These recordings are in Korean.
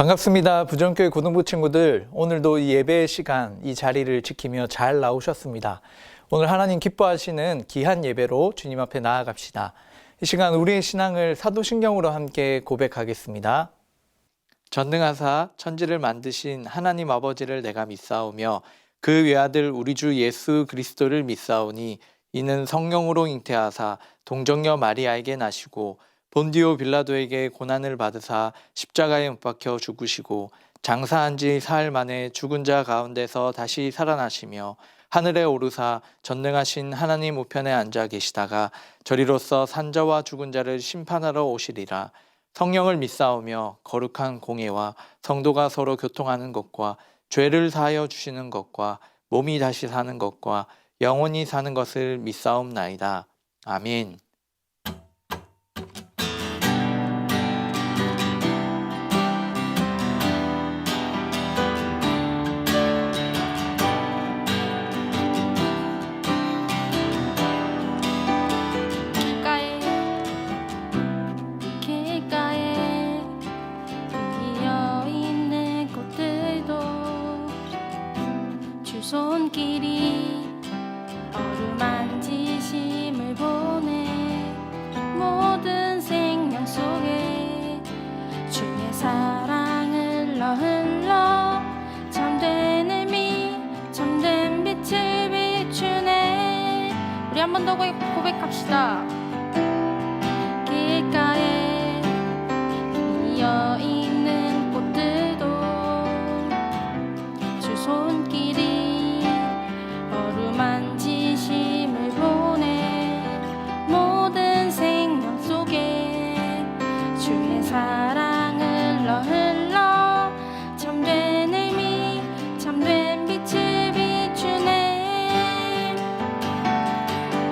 반갑습니다. 부정교회 고등부 친구들, 오늘도 이 예배의 시간, 이 자리를 지키며 잘 나오셨습니다. 오늘 하나님 기뻐하시는 귀한 예배로 주님 앞에 나아갑시다. 이 시간 우리의 신앙을 사도신경으로 함께 고백하겠습니다. 전능하사 천지를 만드신 하나님 아버지를 내가 믿사오며 그 외아들 우리 주 예수 그리스도를 믿사오니 이는 성령으로 잉태하사 동정녀 마리아에게 나시고 본디오 빌라도에게 고난을 받으사 십자가에 못 박혀 죽으시고 장사한 지 사흘 만에 죽은 자 가운데서 다시 살아나시며 하늘에 오르사 전능하신 하나님 우편에 앉아 계시다가 저리로서 산자와 죽은 자를 심판하러 오시리라. 성령을 믿사오며 거룩한 공예와 성도가 서로 교통하는 것과 죄를 사하여 주시는 것과 몸이 다시 사는 것과 영원히 사는 것을 믿사옵나이다. 아멘. 손길이 어루만지심을 보내 모든 생명 속에 주의 사랑 흘러 참된 의미 참된 빛을 비추네. 우리 한 번 더 고백합시다. 길가에 피어있는 꽃들도 주 손길이 만지심을 보내 모든 생명 속에 주의 사랑 흘러 참된 의미 참된 빛을 비추네.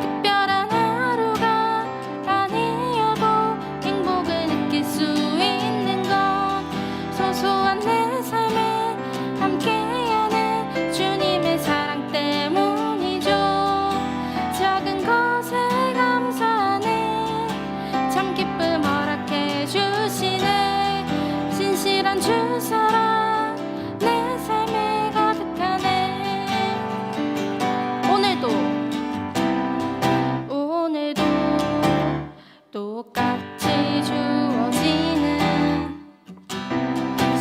특별한 하루가 아니어도 행복을 느낄 수 있는 건 소소한 내 삶에 함께하는 주님의 사랑 때문. 작은 것에 감사하네. 참 기쁨 허락해 주시네. 신실한 주 사랑 내 삶에 가득하네. 오늘도 똑같이 주어지는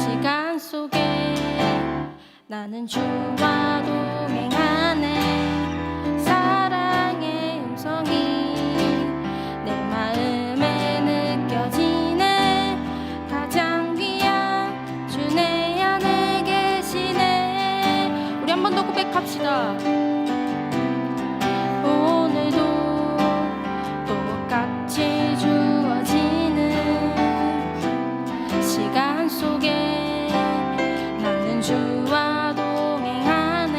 시간 속에 나는 주와 동행하네. 내 마음에 느껴지네. 가장 귀한 주 내 안에 계시네. 우리 한 번 더 고백합시다. 오늘도 똑같이 주어지는 시간 속에 나는 주와 동행하네.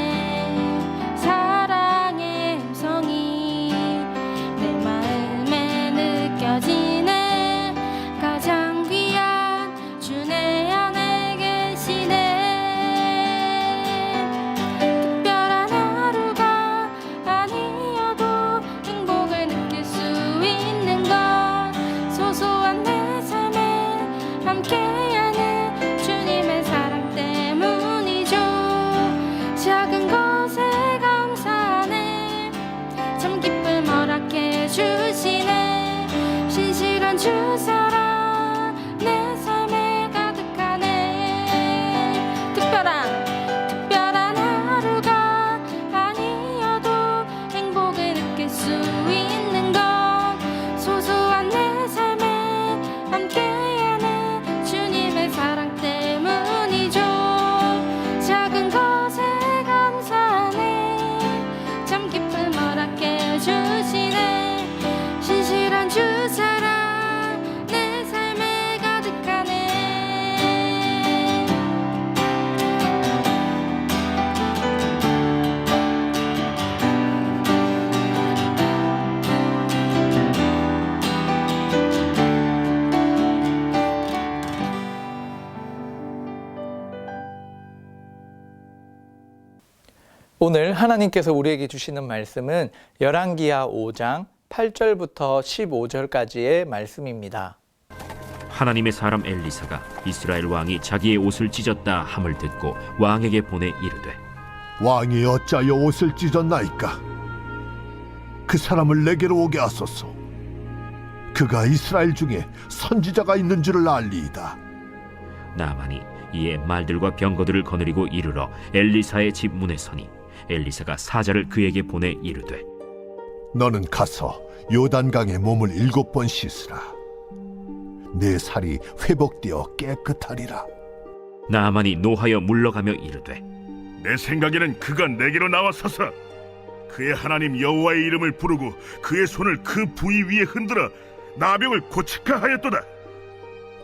사랑의 음성이 내 마음에 느껴지네. 가장 귀한 주 내 안에 계시네. 특별한 하루가 아니어도 행복을 느낄 수 있는 건 소소한 내 삶에 함께하는 주님의 사랑 때문이죠. 작은 것에 감사하네. 참 기쁨 허락해 주시네. 신실한 주 사랑 내 삶에 가득하네. 특별한 하루가 아니어도 행복을 느낄 수 있는 건 소소한 내 삶에 함께하는 주님의 사랑 때문이죠. 작은 것에 감사하네. 참 기쁨 허락해 주시네. 신실한 주 사랑 내 삶에 가득하네. 오늘 하나님께서 우리에게 주시는 말씀은 열왕기하 5장 8절부터 15절까지의 말씀입니다. 하나님의 사람 엘리사가 이스라엘 왕이 자기의 옷을 찢었다 함을 듣고 왕에게 보내 이르되 왕이 어찌하여 옷을 찢었나이까? 그 사람을 내게로 오게 하소서. 그가 이스라엘 중에 선지자가 있는 줄을 알리이다. 나아만이 이에 말들과 병거들을 거느리고 이르러 엘리사의 집 문에 서니 엘리사가 사자를 그에게 보내 이르되 너는 가서 요단강에 몸을 7번 씻으라. 내 살이 회복되어 깨끗하리라. 나아만이 노하여 물러가며 이르되 내 생각에는 그가 내게로 나와서서 그의 하나님 여호와의 이름을 부르고 그의 손을 그 부위 위에 흔들어 나병을 고치카 하였도다.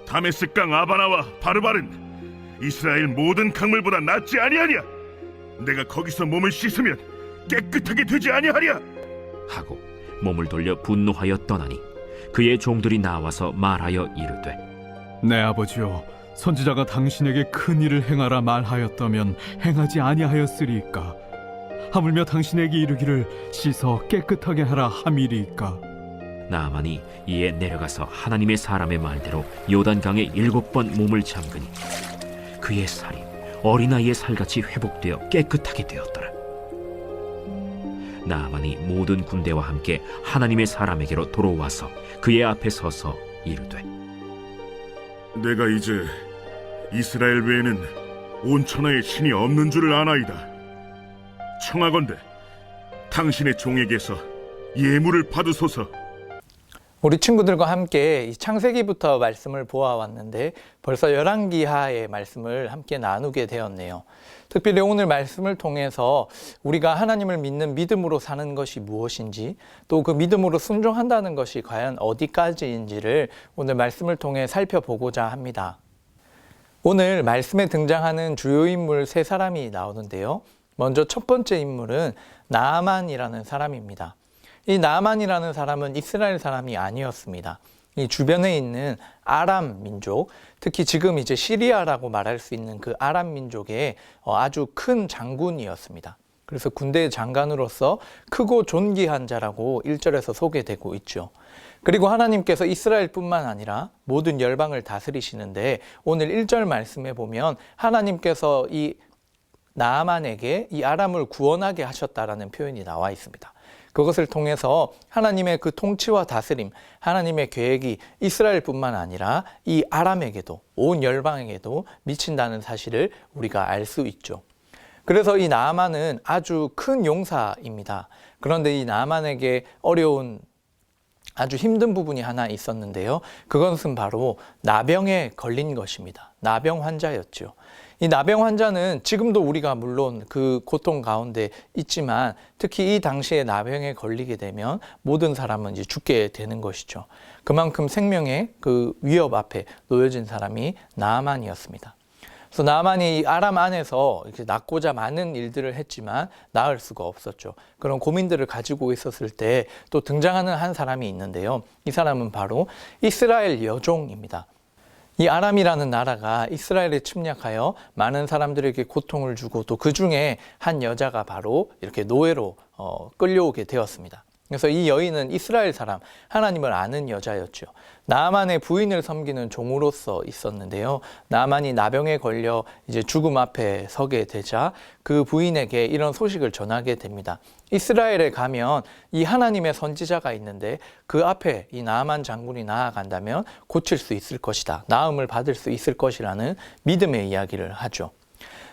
다메스강 아바나와 바르바른 이스라엘 모든 강물보다 낫지 아니하냐? 내가 거기서 몸을 씻으면 깨끗하게 되지 아니하랴? 하고 몸을 돌려 분노하여 떠나니 그의 종들이 나와서 말하여 이르되 내 아버지여, 선지자가 당신에게 큰 일을 행하라 말하였다면 행하지 아니하였으리이까? 하물며 당신에게 이르기를 씻어 깨끗하게 하라 함이리이까? 나아만이 이에 내려가서 하나님의 사람의 말대로 요단강에 7번 몸을 잠그니 그의 살이 어린아이의 살같이 회복되어 깨끗하게 되었더라. 나아만이 모든 군대와 함께 하나님의 사람에게로 돌아와서 그의 앞에 서서 이르되 내가 이제 이스라엘 외에는 온 천하에 신이 없는 줄을 아나이다. 청하건대 당신의 종에게서 예물을 받으소서. 우리 친구들과 함께 이 창세기부터 말씀을 보아왔는데 벌써 열왕기하의 말씀을 함께 나누게 되었네요. 특별히 오늘 말씀을 통해서 우리가 하나님을 믿는 믿음으로 사는 것이 무엇인지, 또 그 믿음으로 순종한다는 것이 과연 어디까지인지를 오늘 말씀을 통해 살펴보고자 합니다. 오늘 말씀에 등장하는 주요 인물 3사람이 나오는데요. 먼저 첫 번째 인물은 나아만이라는 사람입니다. 이 나아만이라는 사람은 이스라엘 사람이 아니었습니다. 이 주변에 있는 아람 민족, 특히 지금 이제 시리아라고 말할 수 있는 그 아람 민족의 아주 큰 장군이었습니다. 그래서 군대의 장관으로서 크고 존귀한 자라고 1절에서 소개되고 있죠. 그리고 하나님께서 이스라엘뿐만 아니라 모든 열방을 다스리시는데 오늘 1절 말씀에 보면 하나님께서 이 나아만에게 이 아람을 구원하게 하셨다라는 표현이 나와 있습니다. 그것을 통해서 하나님의 그 통치와 다스림, 하나님의 계획이 이스라엘뿐만 아니라 이 아람에게도, 온 열방에게도 미친다는 사실을 우리가 알 수 있죠. 그래서 이 나아만은 아주 큰 용사입니다. 그런데 이 나아만에게 어려운 아주 힘든 부분이 하나 있었는데요. 그것은 바로 나병에 걸린 것입니다. 나병 환자였죠. 이 나병 환자는 지금도 우리가 물론 그 고통 가운데 있지만 특히 이 당시에 나병에 걸리게 되면 모든 사람은 이제 죽게 되는 것이죠. 그만큼 생명의 그 위협 앞에 놓여진 사람이 나아만이었습니다. 그래서 나아만이 아람 안에서 이렇게 낫고자 많은 일들을 했지만 나을 수가 없었죠. 그런 고민들을 가지고 있었을 때 또 등장하는 한 사람이 있는데요. 이 사람은 바로 이스라엘 여종입니다. 이 아람이라는 나라가 이스라엘에 침략하여 많은 사람들에게 고통을 주고 또 그 중에 한 여자가 바로 이렇게 노예로 끌려오게 되었습니다. 그래서 이 여인은 이스라엘 사람, 하나님을 아는 여자였죠. 나아만의 부인을 섬기는 종으로서 있었는데요. 나아만이 나병에 걸려 이제 죽음 앞에 서게 되자 그 부인에게 이런 소식을 전하게 됩니다. 이스라엘에 가면 이 하나님의 선지자가 있는데 그 앞에 이 나아만 장군이 나아간다면 고칠 수 있을 것이다. 나음을 받을 수 있을 것이라는 믿음의 이야기를 하죠.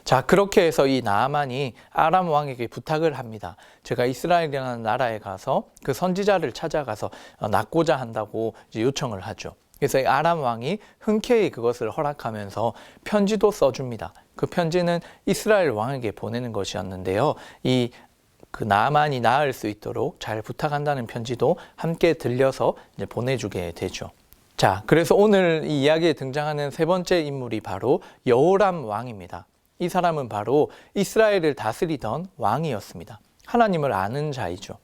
자, 그렇게 해서 이 나아만이 아람 왕에게 부탁을 합니다. 제가 이스라엘이라는 나라에 가서 그 선지자를 찾아가서 낫고자 한다고 이제 요청을 하죠. 그래서 이 아람 왕이 흔쾌히 그것을 허락하면서 편지도 써줍니다. 그 편지는 이스라엘 왕에게 보내는 것이었는데요. 그 나아만이 나을 수 있도록 잘 부탁한다는 편지도 함께 들려서 이제 보내주게 되죠. 자, 그래서 오늘 이 이야기에 등장하는 3번째 인물이 바로 여호람 왕입니다. 이 사람은 바로 이스라엘을 다스리던 왕이었습니다. 하나님을 아는 자이죠.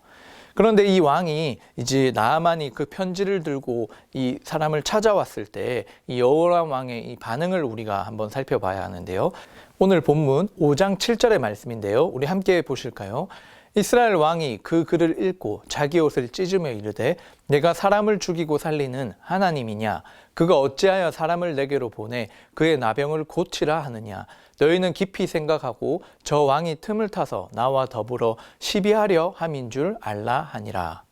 그런데 이 왕이 이제 나아만이 그 편지를 들고 이 사람을 찾아왔을 때 이 여호람 왕의 이 반응을 우리가 한번 살펴봐야 하는데요. 오늘 본문 5장 7절의 말씀인데요. 우리 함께 보실까요? 이스라엘 왕이 그 글을 읽고 자기 옷을 찢으며 이르되 내가 사람을 죽이고 살리는 하나님이냐? 그가 어찌하여 사람을 내게로 보내 그의 나병을 고치라 하느냐? 너희는 깊이 생각하고 저 왕이 틈을 타서 나와 더불어 시비하려 함인 줄 알라 하니라.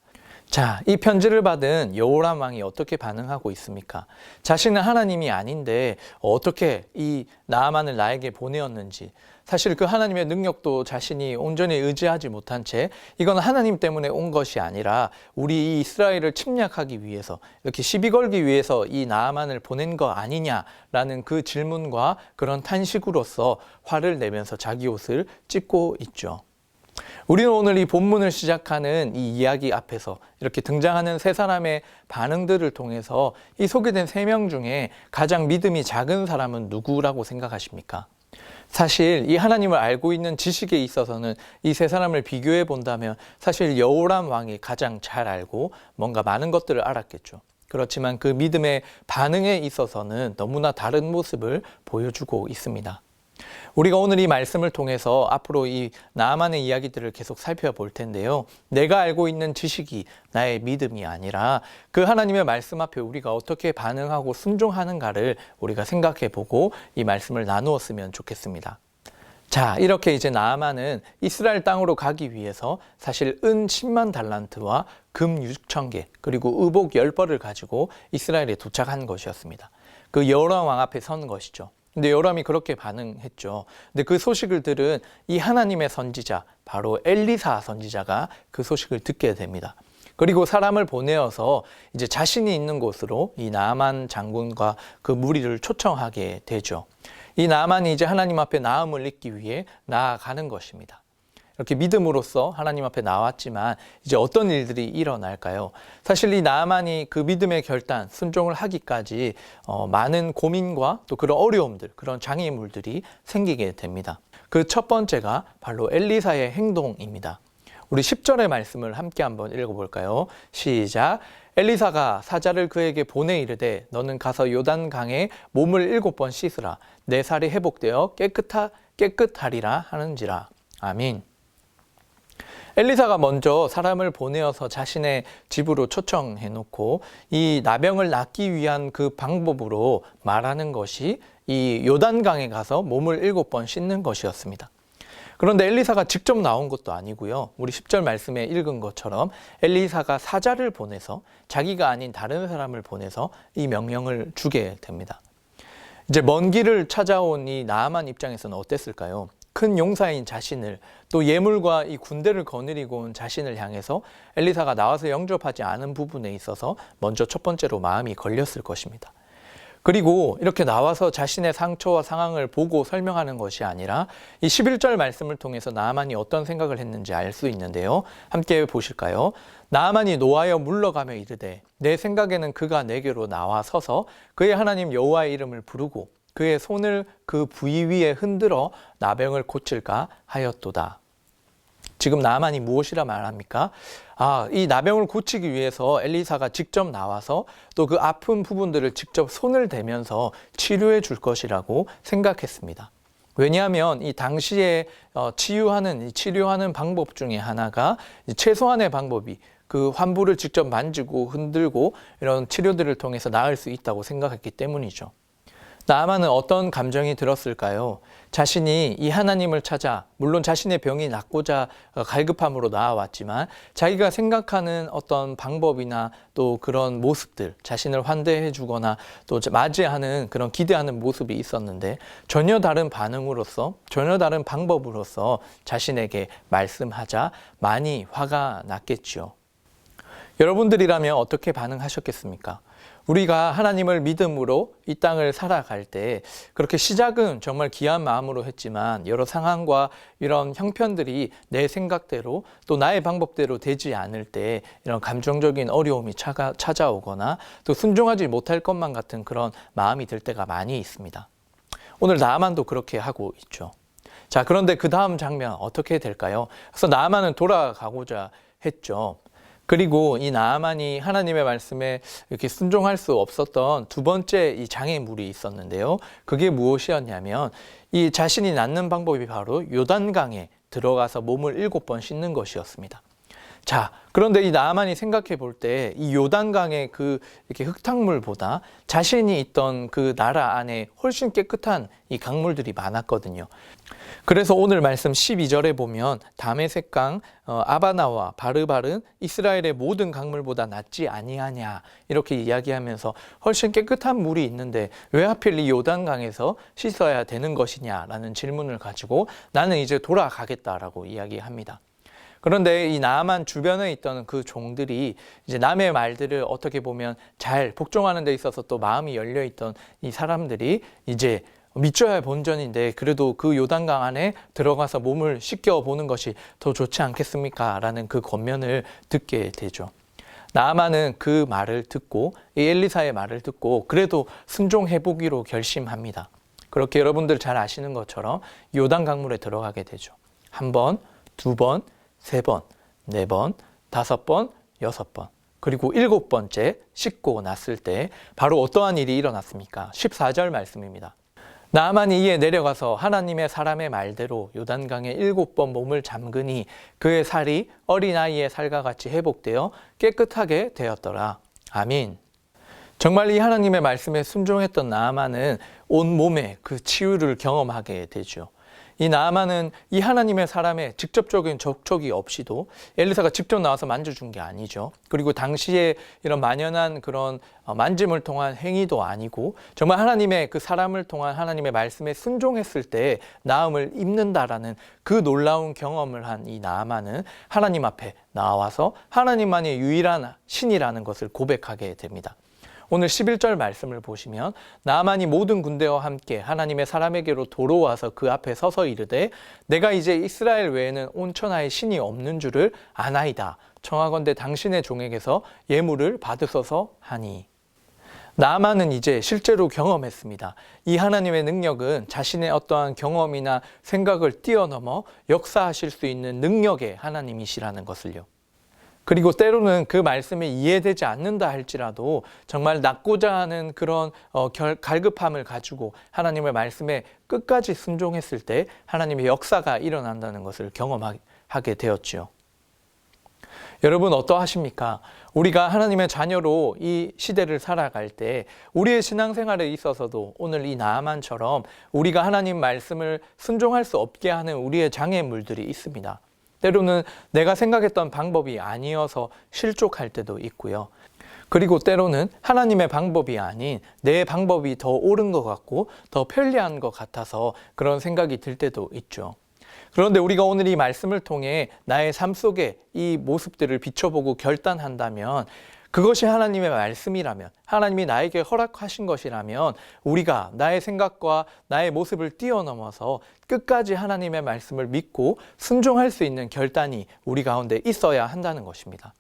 자, 이 편지를 받은 여호람 왕이 어떻게 반응하고 있습니까? 자신은 하나님이 아닌데 어떻게 이 나아만을 나에게 보내었는지, 사실 그 하나님의 능력도 자신이 온전히 의지하지 못한 채 이건 하나님 때문에 온 것이 아니라 우리 이 이스라엘을 침략하기 위해서, 이렇게 시비 걸기 위해서 이 나아만을 보낸 거 아니냐라는 그 질문과 그런 탄식으로서 화를 내면서 자기 옷을 찢고 있죠. 우리는 오늘 이 본문을 시작하는 이 이야기 앞에서 이렇게 등장하는 세 사람의 반응들을 통해서 이 소개된 세 명 중에 가장 믿음이 작은 사람은 누구라고 생각하십니까? 사실 이 하나님을 알고 있는 지식에 있어서는 이 세 사람을 비교해 본다면 사실 여호람 왕이 가장 잘 알고 뭔가 많은 것들을 알았겠죠. 그렇지만 그 믿음의 반응에 있어서는 너무나 다른 모습을 보여주고 있습니다. 우리가 오늘 이 말씀을 통해서 앞으로 이 나아만의 이야기들을 계속 살펴볼 텐데요. 내가 알고 있는 지식이 나의 믿음이 아니라 그 하나님의 말씀 앞에 우리가 어떻게 반응하고 순종하는가를 우리가 생각해 보고 이 말씀을 나누었으면 좋겠습니다. 자, 이렇게 이제 나아만은 이스라엘 땅으로 가기 위해서 사실 은 10만 달란트와 금 6,000개 그리고 의복 10벌을 가지고 이스라엘에 도착한 것이었습니다. 그 여호람 왕 앞에 선 것이죠. 근데 여호람이 그렇게 반응했죠. 근데 그 소식을 들은 이 하나님의 선지자, 바로 엘리사 선지자가 그 소식을 듣게 됩니다. 그리고 사람을 보내어서 이제 자신이 있는 곳으로 이 나아만 장군과 그 무리를 초청하게 되죠. 이 나아만이 이제 하나님 앞에 나음을 잊기 위해 나아가는 것입니다. 이렇게 믿음으로써 하나님 앞에 나왔지만 이제 어떤 일들이 일어날까요? 사실 이 나아만이 그 믿음의 결단, 순종을 하기까지 많은 고민과 또 그런 어려움들, 그런 장애물들이 생기게 됩니다. 그 첫 번째가 바로 엘리사의 행동입니다. 우리 10절의 말씀을 함께 한번 읽어볼까요? 시작! 엘리사가 사자를 그에게 보내 이르되 너는 가서 요단강에 몸을 7번 씻으라. 내 살이 회복되어 깨끗하리라 하는지라. 아멘. 엘리사가 먼저 사람을 보내어서 자신의 집으로 초청해 놓고 이 나병을 낫기 위한 그 방법으로 말하는 것이 이 요단강에 가서 몸을 7번 씻는 것이었습니다. 그런데 엘리사가 직접 나온 것도 아니고요. 우리 10절 말씀에 읽은 것처럼 엘리사가 사자를 보내서 자기가 아닌 다른 사람을 보내서 이 명령을 주게 됩니다. 이제 먼 길을 찾아온 이 나아만 입장에서는 어땠을까요? 큰 용사인 자신을, 또 예물과 이 군대를 거느리고 온 자신을 향해서 엘리사가 나와서 영접하지 않은 부분에 있어서 먼저 첫 번째로 마음이 걸렸을 것입니다. 그리고 이렇게 나와서 자신의 상처와 상황을 보고 설명하는 것이 아니라 이 11절 말씀을 통해서 나아만이 어떤 생각을 했는지 알 수 있는데요. 함께 보실까요? 나아만이 노하여 물러가며 이르되 내 생각에는 그가 내게로 나와 서서 그의 하나님 여호와의 이름을 부르고 그의 손을 그 부위 위에 흔들어 나병을 고칠까 하였도다. 지금 나아만이 무엇이라 말합니까? 이 나병을 고치기 위해서 엘리사가 직접 나와서 또 그 아픈 부분들을 직접 손을 대면서 치료해 줄 것이라고 생각했습니다. 왜냐하면 이 당시에 치료하는 방법 중에 하나가 최소한의 방법이 그 환부를 직접 만지고 흔들고 이런 치료들을 통해서 나을 수 있다고 생각했기 때문이죠. 나아만은 어떤 감정이 들었을까요? 자신이 이 하나님을 찾아 물론 자신의 병이 낫고자 갈급함으로 나아왔지만 자기가 생각하는 어떤 방법이나 또 그런 모습들, 자신을 환대해 주거나 또 맞이하는 그런 기대하는 모습이 있었는데 전혀 다른 반응으로서, 전혀 다른 방법으로서 자신에게 말씀하자 많이 화가 났겠지요. 여러분들이라면 어떻게 반응하셨겠습니까? 우리가 하나님을 믿음으로 이 땅을 살아갈 때 그렇게 시작은 정말 귀한 마음으로 했지만 여러 상황과 이런 형편들이 내 생각대로 또 나의 방법대로 되지 않을 때 이런 감정적인 어려움이 찾아오거나 또 순종하지 못할 것만 같은 그런 마음이 들 때가 많이 있습니다. 오늘 나아만도 그렇게 하고 있죠. 자, 그런데 그 다음 장면 어떻게 될까요? 그래서 나아만은 돌아가고자 했죠. 그리고 이 나아만이 하나님의 말씀에 이렇게 순종할 수 없었던 두 번째 이 장애물이 있었는데요. 그게 무엇이었냐면 이 자신이 낫는 방법이 바로 요단강에 들어가서 몸을 7번 씻는 것이었습니다. 자, 그런데 이 나아만이 생각해 볼 때 이 요단강의 그 이렇게 흙탕물보다 자신이 있던 그 나라 안에 훨씬 깨끗한 이 강물들이 많았거든요. 그래서 오늘 말씀 12절에 보면 다메섹강 아바나와 바르발은 이스라엘의 모든 강물보다 낫지 아니하냐 이렇게 이야기하면서 훨씬 깨끗한 물이 있는데 왜 하필 이 요단강에서 씻어야 되는 것이냐라는 질문을 가지고 나는 이제 돌아가겠다라고 이야기합니다. 그런데 이 나아만 주변에 있던 그 종들이 이제 남의 말들을 어떻게 보면 잘 복종하는 데 있어서 또 마음이 열려 있던 이 사람들이 이제 믿져야 본전인데 그래도 그 요단강 안에 들어가서 몸을 씻겨 보는 것이 더 좋지 않겠습니까? 라는 그 권면을 듣게 되죠. 나아만은 그 말을 듣고 이 엘리사의 말을 듣고 그래도 순종해 보기로 결심합니다. 그렇게 여러분들 잘 아시는 것처럼 요단 강물에 들어가게 되죠. 1번, 2번, 3번, 4번, 5번, 6번, 그리고 7번째 씻고 났을 때 바로 어떠한 일이 일어났습니까? 14절 말씀입니다. 나아만이 이에 내려가서 하나님의 사람의 말대로 요단강에 7번 몸을 잠그니 그의 살이 어린아이의 살과 같이 회복되어 깨끗하게 되었더라. 아멘. 정말 이 하나님의 말씀에 순종했던 나아만은 온 몸에 그 치유를 경험하게 되죠. 이 나아만은 이 하나님의 사람의 직접적인 접촉이 없이도 엘리사가 직접 나와서 만져준 게 아니죠. 그리고 당시에 이런 만연한 그런 만짐을 통한 행위도 아니고 정말 하나님의 그 사람을 통한 하나님의 말씀에 순종했을 때 나음을 입는다라는 그 놀라운 경험을 한 이 나아만은 하나님 앞에 나와서 하나님만이 유일한 신이라는 것을 고백하게 됩니다. 오늘 11절 말씀을 보시면 나아만이 모든 군대와 함께 하나님의 사람에게로 도로와서 그 앞에 서서 이르되 내가 이제 이스라엘 외에는 온 천하에 신이 없는 줄을 아나이다. 청하건대 당신의 종에게서 예물을 받으소서 하니. 나아만은 이제 실제로 경험했습니다. 이 하나님의 능력은 자신의 어떠한 경험이나 생각을 뛰어넘어 역사하실 수 있는 능력의 하나님이시라는 것을요. 그리고 때로는 그 말씀이 이해되지 않는다 할지라도 정말 낫고자 하는 그런 갈급함을 가지고 하나님의 말씀에 끝까지 순종했을 때 하나님의 역사가 일어난다는 것을 경험하게 되었죠. 여러분 어떠하십니까? 우리가 하나님의 자녀로 이 시대를 살아갈 때 우리의 신앙생활에 있어서도 오늘 이 나아만처럼 우리가 하나님 말씀을 순종할 수 없게 하는 우리의 장애물들이 있습니다. 때로는 내가 생각했던 방법이 아니어서 실족할 때도 있고요. 그리고 때로는 하나님의 방법이 아닌 내 방법이 더 옳은 것 같고 더 편리한 것 같아서 그런 생각이 들 때도 있죠. 그런데 우리가 오늘 이 말씀을 통해 나의 삶 속에 이 모습들을 비춰보고 결단한다면 그것이 하나님의 말씀이라면 하나님이 나에게 허락하신 것이라면 우리가 나의 생각과 나의 모습을 뛰어넘어서 끝까지 하나님의 말씀을 믿고 순종할 수 있는 결단이 우리 가운데 있어야 한다는 것입니다.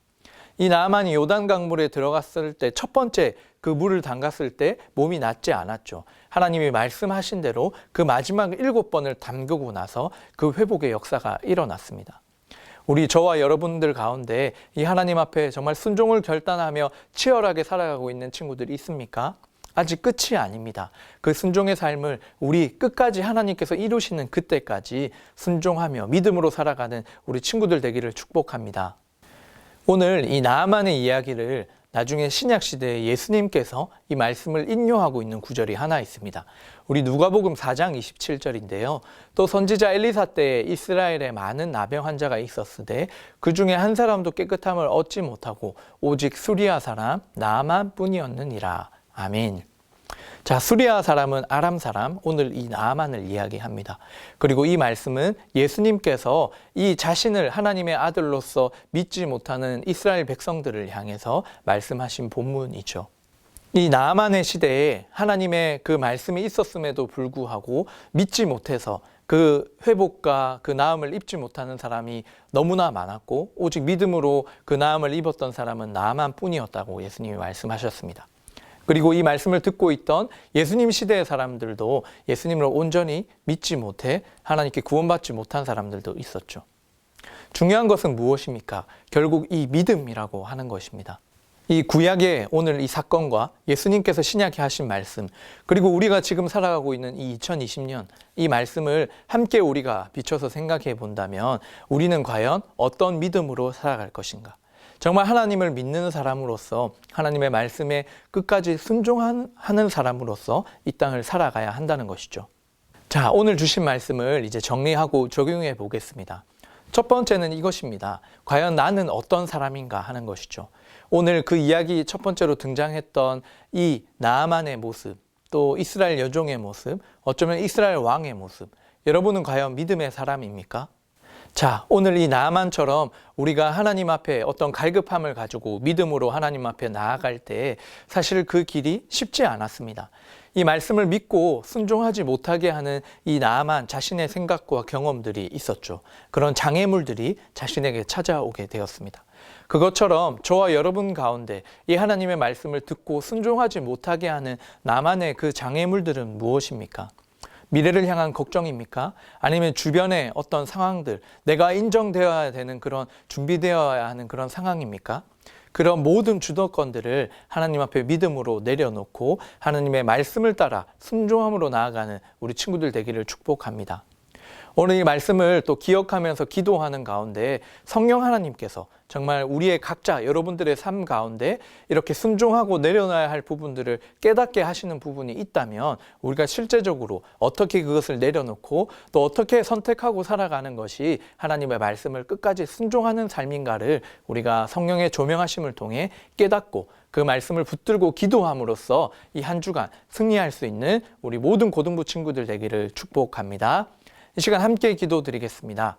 이 나아만이 요단 강물에 들어갔을 때 첫 번째 그 물을 담갔을 때 몸이 낫지 않았죠. 하나님이 말씀하신 대로 그 마지막 7번을 담그고 나서 그 회복의 역사가 일어났습니다. 우리 저와 여러분들 가운데 이 하나님 앞에 정말 순종을 결단하며 치열하게 살아가고 있는 친구들이 있습니까? 아직 끝이 아닙니다. 그 순종의 삶을 우리 끝까지 하나님께서 이루시는 그때까지 순종하며 믿음으로 살아가는 우리 친구들 되기를 축복합니다. 오늘 이 나아만의 이야기를 나중에 신약시대에 예수님께서 이 말씀을 인용하고 있는 구절이 하나 있습니다. 우리 누가복음 4장 27절인데요. 또 선지자 엘리사 때에 이스라엘에 많은 나병 환자가 있었으되 그 중에 한 사람도 깨끗함을 얻지 못하고 오직 수리아 사람 나아만 뿐이었느니라. 아멘. 자, 수리아 사람은 아람 사람, 오늘 이 나아만을 이야기합니다. 그리고 이 말씀은 예수님께서 이 자신을 하나님의 아들로서 믿지 못하는 이스라엘 백성들을 향해서 말씀하신 본문이죠. 이 나아만의 시대에 하나님의 그 말씀이 있었음에도 불구하고 믿지 못해서 그 회복과 그 나음을 입지 못하는 사람이 너무나 많았고 오직 믿음으로 그 나음을 입었던 사람은 나아만 뿐이었다고 예수님이 말씀하셨습니다. 그리고 이 말씀을 듣고 있던 예수님 시대의 사람들도 예수님을 온전히 믿지 못해 하나님께 구원받지 못한 사람들도 있었죠. 중요한 것은 무엇입니까? 결국 이 믿음이라고 하는 것입니다. 이 구약의 오늘 이 사건과 예수님께서 신약에 하신 말씀, 그리고 우리가 지금 살아가고 있는 이 2020년 이 말씀을 함께 우리가 비춰서 생각해 본다면 우리는 과연 어떤 믿음으로 살아갈 것인가? 정말 하나님을 믿는 사람으로서 하나님의 말씀에 끝까지 순종하는 사람으로서 이 땅을 살아가야 한다는 것이죠. 자, 오늘 주신 말씀을 이제 정리하고 적용해 보겠습니다. 첫 번째는 이것입니다. 과연 나는 어떤 사람인가 하는 것이죠. 오늘 그 이야기 첫 번째로 등장했던 이 나아만의 모습, 또 이스라엘 여종의 모습, 어쩌면 이스라엘 왕의 모습, 여러분은 과연 믿음의 사람입니까? 자, 오늘 이 나아만처럼 우리가 하나님 앞에 어떤 갈급함을 가지고 믿음으로 하나님 앞에 나아갈 때 사실 그 길이 쉽지 않았습니다. 이 말씀을 믿고 순종하지 못하게 하는 이 나아만 자신의 생각과 경험들이 있었죠. 그런 장애물들이 자신에게 찾아오게 되었습니다. 그것처럼 저와 여러분 가운데 이 하나님의 말씀을 듣고 순종하지 못하게 하는 나만의 그 장애물들은 무엇입니까? 미래를 향한 걱정입니까? 아니면 주변의 어떤 상황들, 내가 인정되어야 되는 그런 준비되어야 하는 그런 상황입니까? 그런 모든 주도권들을 하나님 앞에 믿음으로 내려놓고 하나님의 말씀을 따라 순종함으로 나아가는 우리 친구들 되기를 축복합니다. 오늘 이 말씀을 또 기억하면서 기도하는 가운데 성령 하나님께서 정말 우리의 각자 여러분들의 삶 가운데 이렇게 순종하고 내려놔야 할 부분들을 깨닫게 하시는 부분이 있다면 우리가 실제적으로 어떻게 그것을 내려놓고 또 어떻게 선택하고 살아가는 것이 하나님의 말씀을 끝까지 순종하는 삶인가를 우리가 성령의 조명하심을 통해 깨닫고 그 말씀을 붙들고 기도함으로써 이 한 주간 승리할 수 있는 우리 모든 고등부 친구들 되기를 축복합니다. 이 시간 함께 기도드리겠습니다.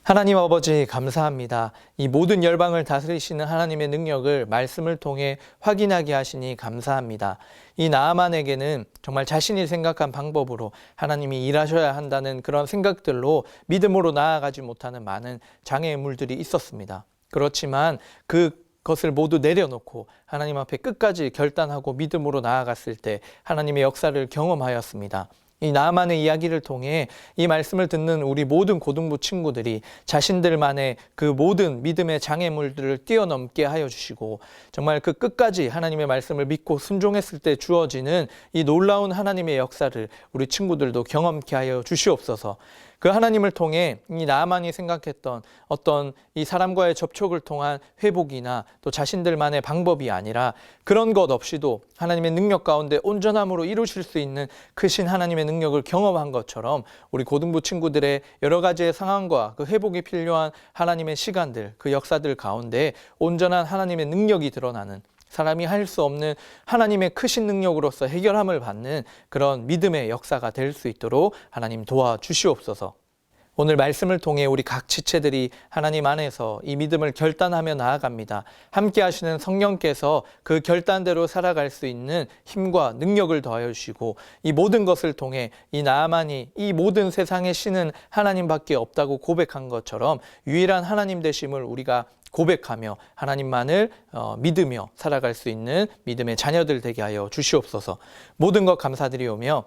하나님 아버지 감사합니다. 이 모든 열방을 다스리시는 하나님의 능력을 말씀을 통해 확인하게 하시니 감사합니다. 이 나아만에게는 정말 자신이 생각한 방법으로 하나님이 일하셔야 한다는 그런 생각들로 믿음으로 나아가지 못하는 많은 장애물들이 있었습니다. 그렇지만 그것을 모두 내려놓고 하나님 앞에 끝까지 결단하고 믿음으로 나아갔을 때 하나님의 역사를 경험하였습니다. 이 나아만의 이야기를 통해 이 말씀을 듣는 우리 모든 고등부 친구들이 자신들만의 그 모든 믿음의 장애물들을 뛰어넘게 하여 주시고 정말 그 끝까지 하나님의 말씀을 믿고 순종했을 때 주어지는 이 놀라운 하나님의 역사를 우리 친구들도 경험케 하여 주시옵소서. 그 하나님을 통해 이 나아만이 생각했던 어떤 이 사람과의 접촉을 통한 회복이나 또 자신들만의 방법이 아니라 그런 것 없이도 하나님의 능력 가운데 온전함으로 이루실 수 있는 크신 하나님의 능력을 경험한 것처럼 우리 고등부 친구들의 여러 가지의 상황과 그 회복이 필요한 하나님의 시간들, 그 역사들 가운데 온전한 하나님의 능력이 드러나는 사람이 할 수 없는 하나님의 크신 능력으로서 해결함을 받는 그런 믿음의 역사가 될 수 있도록 하나님 도와주시옵소서. 오늘 말씀을 통해 우리 각 지체들이 하나님 안에서 이 믿음을 결단하며 나아갑니다. 함께 하시는 성령께서 그 결단대로 살아갈 수 있는 힘과 능력을 더하여 주시고 이 모든 것을 통해 이 나아만이 이 모든 세상의 신은 하나님밖에 없다고 고백한 것처럼 유일한 하나님 되심을 우리가 고백하며 하나님만을 믿으며 살아갈 수 있는 믿음의 자녀들 되게 하여 주시옵소서. 모든 것 감사드리오며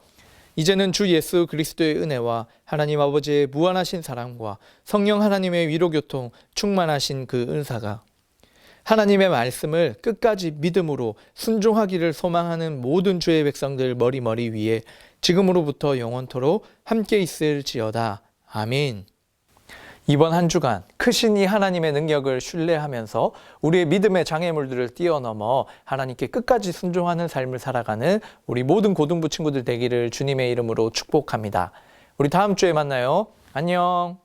이제는 주 예수 그리스도의 은혜와 하나님 아버지의 무한하신 사랑과 성령 하나님의 위로교통 충만하신 그 은사가 하나님의 말씀을 끝까지 믿음으로 순종하기를 소망하는 모든 주의 백성들 머리 위에 지금으로부터 영원토록 함께 있을지어다. 아멘. 이번 한 주간 크신 이 하나님의 능력을 신뢰하면서 우리의 믿음의 장애물들을 뛰어넘어 하나님께 끝까지 순종하는 삶을 살아가는 우리 모든 고등부 친구들 되기를 주님의 이름으로 축복합니다. 우리 다음 주에 만나요. 안녕.